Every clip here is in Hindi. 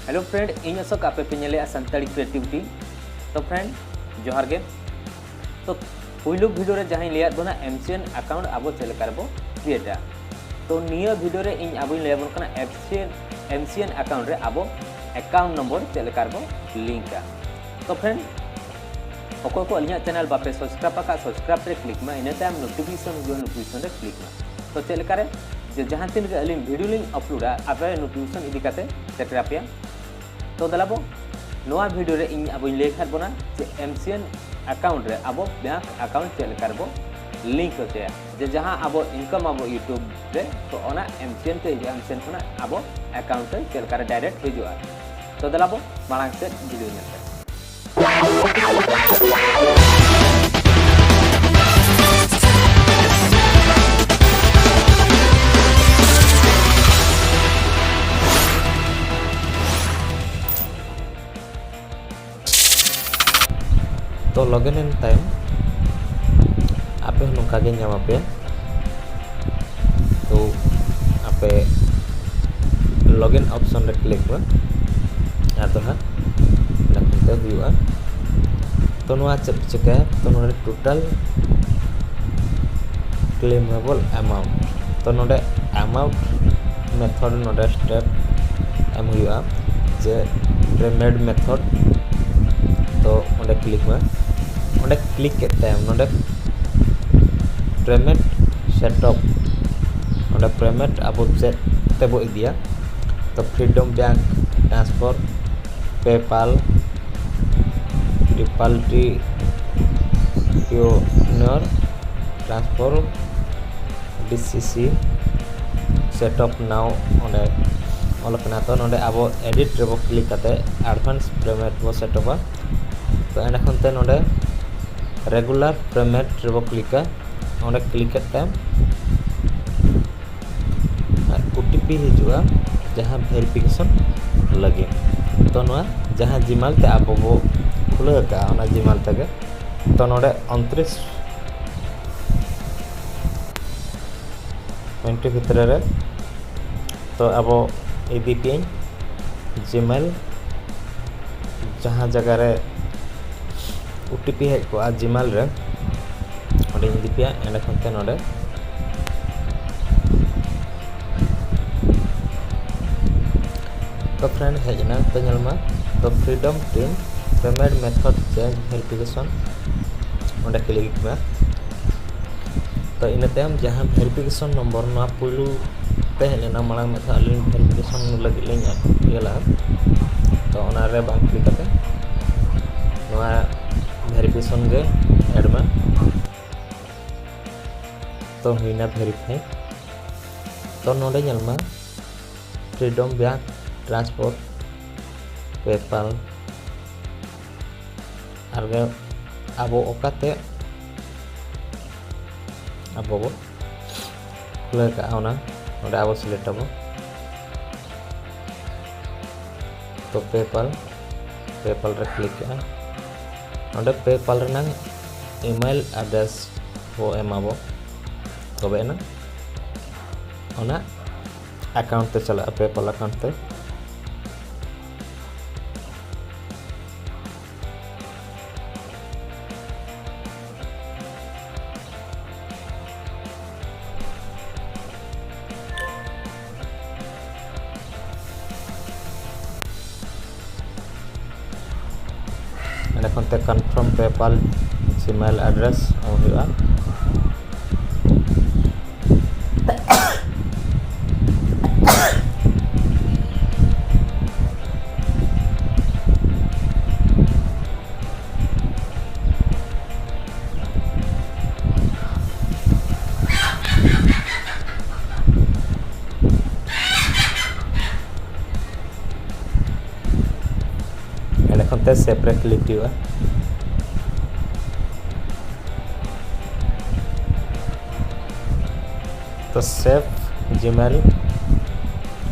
हेलो फ्रेंड इन असक आपे पे नेले संताली क्रिएटिविटी तो फ्रेंड जोहार गे तो पुइलु वीडियो रे जहां लिया दोना एमसीएन अकाउंट आबो चले करबो क्रिएटा तो निया वीडियो रे इन आबो लेबन कना एमसीएन अकाउंट रे आबो अकाउंट नंबर चले करबो लिंक तो फ्रेंड ओको को अलिया चैनल बापे सब्सक्राइब रे क्लिक मा इने टाइम नोटिफिकेशन रे क्लिक मा तो चले करे जे जहां तीन के अलिन वीडियो लिंक अपलोडा आबे नोटिफिकेशन इदी काते सेटरापिया तो दलाबो नोआ वीडियो रे इन अब लेखात बना जे एमसीएन अकाउंट रे अब बैंक अकाउंट चेल करबो लिंक होते जे जहां अब इनकम अब यूट्यूब रे तो ओना एमसीएन ते एमसीएन कोना अब अकाउंट रे चेल कर डायरेक्ट हिजुआ तो दलाबो मांग से वीडियो नेते तो लॉगिन इन टाइम आपे नौका गे नाम पे तो आपे लॉगिन ऑप्शन रे क्लिक में आतो है लगते हुआ तो नोआ चिका तो नोडे टोटल क्लेमेबल अमाउंट तो नोडे अमाउंट मेथड नोडे स्टेप एम हुआ जे पेमेंट मेथड तो ओंडे क्लिक में ओंडे क्लिक के टाइम ओंडे पेमेंट सेटअप ओंडे पेमेंट अब सेट तेबो इदिया तो फ्रीडम बैंक ट्रांसफर पेपाल डिफॉल्टी Payoneer transfer DCC setup now ओंडे ओलकना तो नोडे अब एडिट रेबो क्लिक करते एडवांस पेमेंट बो सेटअप तो एंड खनते नोडे रेगुलर पेमेंट रेबो क्लिका ओंडे क्लिक करते ओटीपी हिजुआ जहां वेरिफिकेशन लगे तो नोआ जहां जीमेल ते आप बो खुले का ओना जीमेल तके तो नोडे 29 मिनट भीतर रे तो अब इदी पे जीमेल जहां जगह रे ओटीपी है को आ जीमेल रे ओडे इदी पे एंड खनते नोडे तो फ्रेंड हेजना तो नलमा तो freedom team payment method change verification ओडे क्लिक में तो इन टाइम जहां वेरिफिकेशन नंबर ना पुलु पहले ना मांग में था लिंक वेरिफिकेशन लगे लें येला तो ओना रे बांग क्लिक करते नोआ वेरिफिकेशन गे ऐड में तो हिना वेरीफाई तो नोडे नलमा फ्रीडम बैंक ट्रांसफर पेपाल आरगे आबो ओकाते आबो खुले का ओना नोडे आबो सिलेक्ट आबो तो पेपाल रे क्लिक किया नोडे पेपाल रे नंग ईमेल एड्रेस वो एमाबो तबे ना ओना अकाउंट ते चला पेपाल अकाउंट ते confirm PayPal email address हुआ सेपरेट क्लिक हुआ तो सेव जीमेल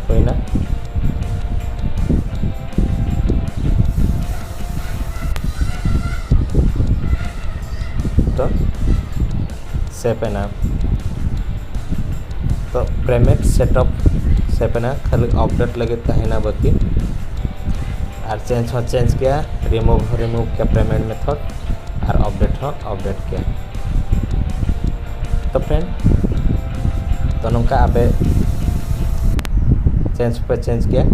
हुई ना तो सेव है ना तो पेमेंट सेटअप से खाली अपडेट लगे तहना बाकी और चेंज किया, रिमूव किया पेमेंट मेथड और अपडेट किया। तो फ्रेंड तो नौका आबे चेंज किया